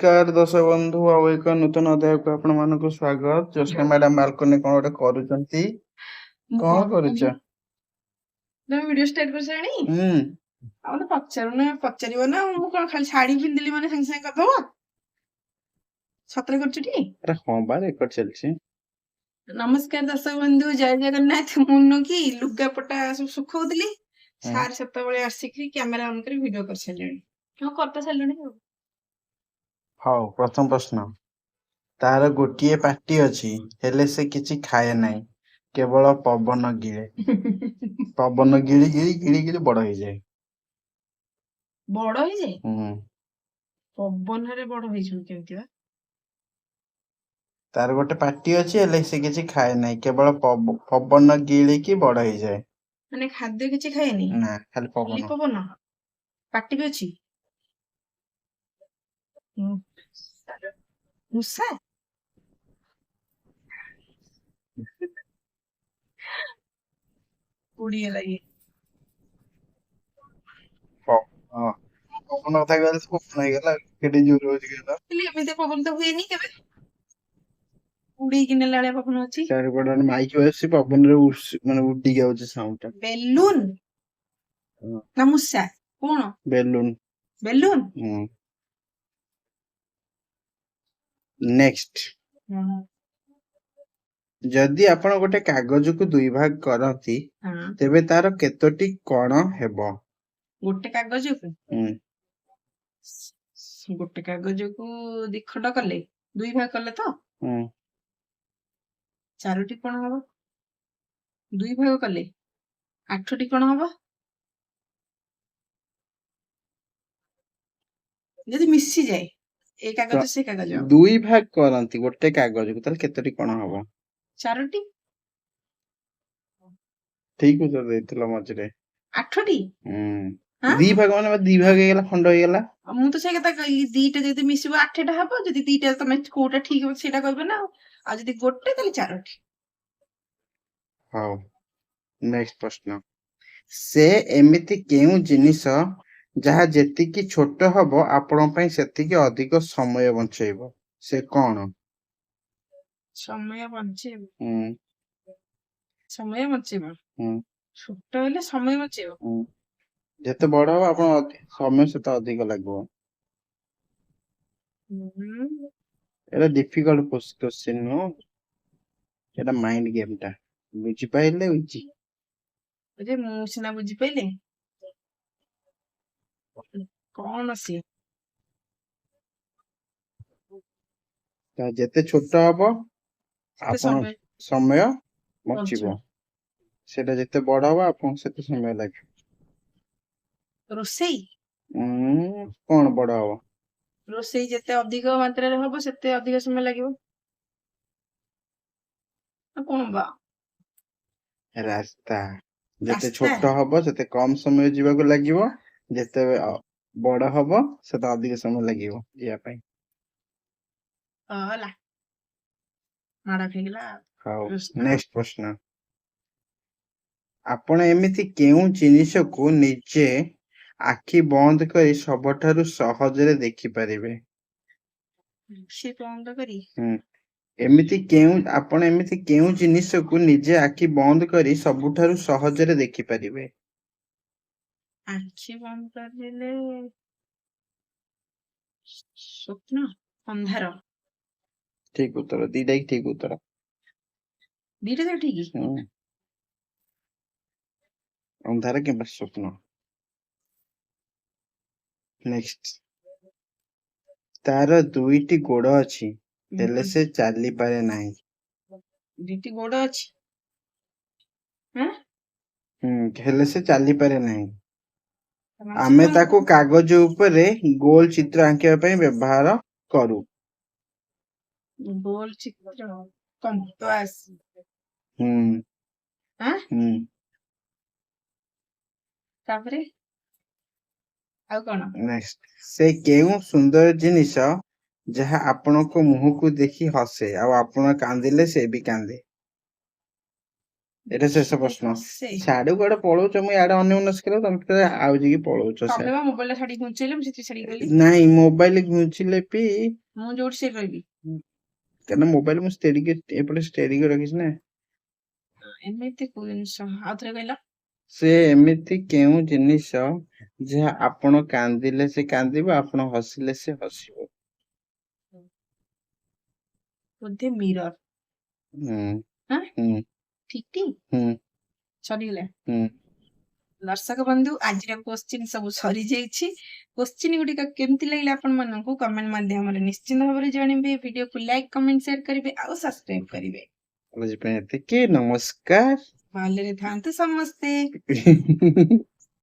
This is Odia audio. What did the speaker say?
ନମସ୍କାର ଦର୍ଶକ ବନ୍ଧୁ ଆଉ ଏକ ନୂତନ ଅଧ୍ୟାୟକୁ ଆପଣ ମାନଙ୍କୁ ସ୍ୱାଗତ। ଜ୍ୟୋତ୍ସ୍ନା ମ୍ୟାଡାମ ବାଲକୋନି କଣ ଗୋଟେ କରୁଛନ୍ତି? କଣ କରୁଛ? ତମେ ଭିଡିଓ ଷ୍ଟାର୍ଟ କରିସାରିଣି? ହୁଁ ଆଉ ତ ପଚାରିବ ନା ମୁଁ କଣ ଖାଲି ଶାଢୀ ପିନ୍ଧିଲି ମାନେ ସାଙ୍ଗେ ସାଙ୍ଗେ କରିଦବ? ସତରେ କରୁଛୁଟି? ଆରେ ହଁ ବା ରେକର୍ଡ ଚାଲିଛି। ନମସ୍କାର ଦର୍ଶକ ବନ୍ଧୁ, ଜୟ ଜଗନ୍ନାଥ। ମୁଁ ନୁକି ଲୁଗାପଟା ସବୁ ଶୁଖଉଥିଲି, ସାର୍ ସେତେବେଳେ ଆସିକି କ୍ୟାମେରା ଅନ୍ କରି ଭିଡିଓ କରିସାରିଲେଣି। ହଁ କରିତ ସାରିଲେଣି ଆଉ। ହଉ, ପ୍ରଥମ ପ୍ରଶ୍ନ। ତାର ଗୋଟିଏ ପାଟି ଅଛି ହେଲେ ସେ କିଛି ଖାଏ ନାହିଁ, କେବଳ ପବନ ଗିଳେ। ପବନ ଗିଳି ଗିଳି ଗିଳି ଗିଳି ବଡ ହେଇଯାଏ। ବଡ ହେଇଯାଏ? ହୁଁ। ପବନରେ ବଡ ହେଇଛନ୍ତି କେମିତି ବା? ତାର ଗୋଟେ ପାଟି ଅଛି ହେଲେ ସେ କିଛି ଖାଏ ନାହିଁ, କେବଳ ପବନ ଗିଳିକି ବଡ ହେଇଯାଏ। ମାନେ ଖାଦ୍ୟ କିଛି ଖାଏନି? ନା, ଖାଲି ଖାଲି ପବନ। ପବନ? ପାଟି ବି ଅଛି? ମୂଷା? ଉଡିଗଲା ଇଏ। ପବନ କଥା କହିଲେ ପବନ ହେଇଗଲା, କେତେ ଜୋର ହଉଛି କହିଲ? ଏମିତି ପବନ ତ ହୁଏନି କେବେ। ଉଡେଇକି ନେଲା ଭଳିଆ ପବନ ଅଛି। ଚାରିପଟେ ମାଇକି ଆସୁଛି, ପବନରେ ମାନେ ଉଡିକି ଆଉଛି ସାଉଣ୍ଡ ଟା। ବେଲୁନ ନା ମୂଷା? କଣ? ବେଲୁନ। ବେଲୁନ? ନେକ୍ସଟ। ଯଦି ଆପଣ ଗୋଟେ କାଗଜକୁ ଦୁଇ ଭାଗ କରନ୍ତି, ତେବେ ତାର କେତୋଟି କଣ ହେବ? ଗୋଟେ କାଗଜକୁ ଗୋଟେ କାଗଜକୁ ଦି ଖଣ୍ଡ କଲେ, ଦୁଇ ଭାଗ କଲେ ତ ଚାରୋଟି କଣ ହବ? ଦୁଇ ଭାଗ କଲେ 8ଟି କଣ ହବ? ଯଦି ମିଶିଯାଏ ଏ କାଗଜ ସେ କାଗଜ, ଦୁଇ ଭାଗ କରନ୍ତି ଗୋଟେ କାଗଜକୁ, ତାହେଲେ କେତୋଟି କଣ ହବ? 4ଟି। ଠିକ ଉତ୍ତର ଦେଇଥିଲ ମଝିରେ। 8ଟି? ଦି ଭାଗ ମାନେ ଦି ଭାଗ ହେଇଗଲା, ଖଣ୍ଡ ହେଇଗଲା। ମୁଁ ତ ସେଇ କଥା କହିଲି, ଦିଟା ଯଦି ମିଶିବ 8ଟା ହବ। ଯଦି ଦିଟା ତମେ କୋଉଟା ଠିକ ହବ ସେଇଟା କହିବ ନା। ଆଉ ଯଦି ଗୋଟେ ତାହେଲେ 4ଟି। ହଉ, ନେକ୍ସଟ ପ୍ରଶ୍ନ। ସେ ଏମିତି କେଉଁ ଜିନିଷ ଯାହା ଯେତିକି ଛୋଟ ହବ ଆପଣଙ୍କ ପାଇଁ ସେତିକି ଅଧିକ ସମୟ ବଞ୍ଚେଇବ? ସେ କଣ? ସମୟ ବଞ୍ଚେଇବ? ସମୟ ବଞ୍ଚେଇବ? ଛୋଟ ହେଲେ ସମୟ ବଞ୍ଚେଇବ? ଯେତେ ବଡ ହବ ଆପଣ ସମୟ ସେତେ ଅଧିକ ଲାଗିବ। ଏଟା ଡିଫିକଲ୍ଟ କ୍ୱେଶ୍ଚିନ୍ ନୁହଁ, ଏଟା ମାଇଣ୍ଡ ଗେମ୍ ଟା। ବୁଝିପାଇଲେ? ମୁଁ ସିନା ବୁଝିପାଇଲେ। କଣ ସିଏ? ଯେତେ ଛୋଟ ହବ ଆପଣ ସମୟ ବଞ୍ଚିବ, ସେଟା ଯେତେ ବଡ ହବ ଆପଣଙ୍କୁ ସେତେ ସମୟ ଲାଗିବ। ରୋଷେଇ? କଣ ବଡ ହବ? ରୋଷେଇ ଯେତେ ଅଧିକ ମାତ୍ରାରେ ହବ ସେତେ ଅଧିକ ସମୟ ଲାଗିବ। କଣ ବା? ରାସ୍ତା। ଯେତେ ଛୋଟ ହବ ସେତେ କମ ସମୟ ଯିବାକୁ ଲାଗିବ, ଯେତେ ବଡ ହବ ସେତେ ଅଧିକ ସମୟ ଲାଗିବ ଯିବା ପାଇଁ। ହେଲା, ମାଡ ଖାଇଗଲା। ହଉ, ନେକ୍ସଟ ପ୍ରଶ୍ନ। ଆପଣ ଏମିତି କେଉଁ ଜିନିଷକୁ ନିଜେ ଆଖି ବନ୍ଦ କରି ସବୁଠାରୁ ସହଜରେ ଦେଖିପାରିବେ? ଆଖି ବନ୍ଦ କରି? ଆପଣ ଏମିତି କେଉଁ ଜିନିଷକୁ ନିଜେ ଆଖି ବନ୍ଦ କରି ସବୁଠାରୁ ସହଜରେ ଦେଖିପାରିବେ? ଆଖି ବନ୍ଦ କରିଦେଲେ ସ୍ୱପ୍ନ, ଅନ୍ଧାର। ଠିକ ଉତ୍ତର, ଦିଟା ହିଁ ଠିକ ଉତ୍ତର। ଦିଟା ଯାକ ଠିକ? ଅନ୍ଧାର କିମ୍ବା ସ୍ୱପ୍ନ। ନେକ୍ସଟ। ତାର ଦୁଇଟି ଗୋଡ ଅଛି ହେଲେ ସେ ଚାଲିପାରେ ନାହିଁ। ଦୁଇଟି ଗୋଡ ଅଛି ହେଲେ ସେ ଚାଲିପାରେ ନାହିଁ। ଆମେ ତାକୁ କାଗଜ ଉପରେ ଗୋଲ ଚିତ୍ର ଆଙ୍କିବା ପାଇଁ ବ୍ୟବହାର କରୁ। ଗୋଲ ଚିତ୍ର? କମ୍ପାସ? ତାପରେ ଆଉ କଣ? ସେ କେଉଁ ସୁନ୍ଦର ଜିନିଷ ଯାହା ଆପଣଙ୍କ ମୁହଁକୁ ଦେଖି ହସେ ଆଉ ଆପଣ କାନ୍ଦିଲେ ସେ ବି କାନ୍ଦେ? ଏଇଟା ଶେଷ ପ୍ରଶ୍ନ। ସେ ସିଆଡେ କୁଆଡେ ପଳଉଛ ମୁଁ ଇଆଡେ ଅନ୍ୟମନସ୍କ କର ତମେ ଫେରେ ଆଉଜିକି ପଳଉଛ ତମେ ସିଆଡେ। ବା ମୋବାଇଲ ଛାଡିକି ଘୁଞ୍ଚେଇଲେ ମୁଁ ସେଥିରେ ଛାଡିକି ଗଲି। ନାଇଁ ମୋବାଇଲ ଘୁଞ୍ଚିଲେ ବି ମୁଁ ଯୋଉଠି ସେଇଠି ରହିବି। କାରଣ ମୋବାଇଲ ମୁଁ ଏପଟେ ଷ୍ଟେରିକି ରଖିଛି ନା। ଏମିତି କୋଉ ଜିନିଷ ଆଉଥରେ କହିଲ? ସେ ଏମିତି କେଉଁ ଜିନିଷ ଯାହା ଆପଣ କାନ୍ଦିଲେ ସେ କାନ୍ଦିବ ଆପଣ ହସିଲେ ସେ ହସିବ। ବୋଧେ ମିରର। ହୁଁ ହଁ ହୁଁ ଠିକ ଟି ହୁଁ ସରିଗଲା। ହୁଁ। ଦର୍ଶକ ବନ୍ଧୁ ଆଜିର କୋଶ୍ଚିନ୍ ସବୁ ସରିଯାଇଛି। କୋଶ୍ଚିନ୍ ଗୁଡିକ କେମିତି ଲାଗିଲା ଆପଣ ମାନଙ୍କୁ କମେଣ୍ଟ ମାଧ୍ୟମରେ ନିଶ୍ଚିନ୍ତ ଭାବରେ ଜାଣିବେ। ଭିଡିଓକୁ ଲାଇକ୍ କମେଣ୍ଟ ସେୟାର କରିବେ ଆଉ ସବସ୍କ୍ରାଇବ କରିବେ। ଆଜି ପାଇଁ ଏତିକି ନମସ୍କାର। ଭଲରେ ଥାଆନ୍ତୁ ସମସ୍ତେ।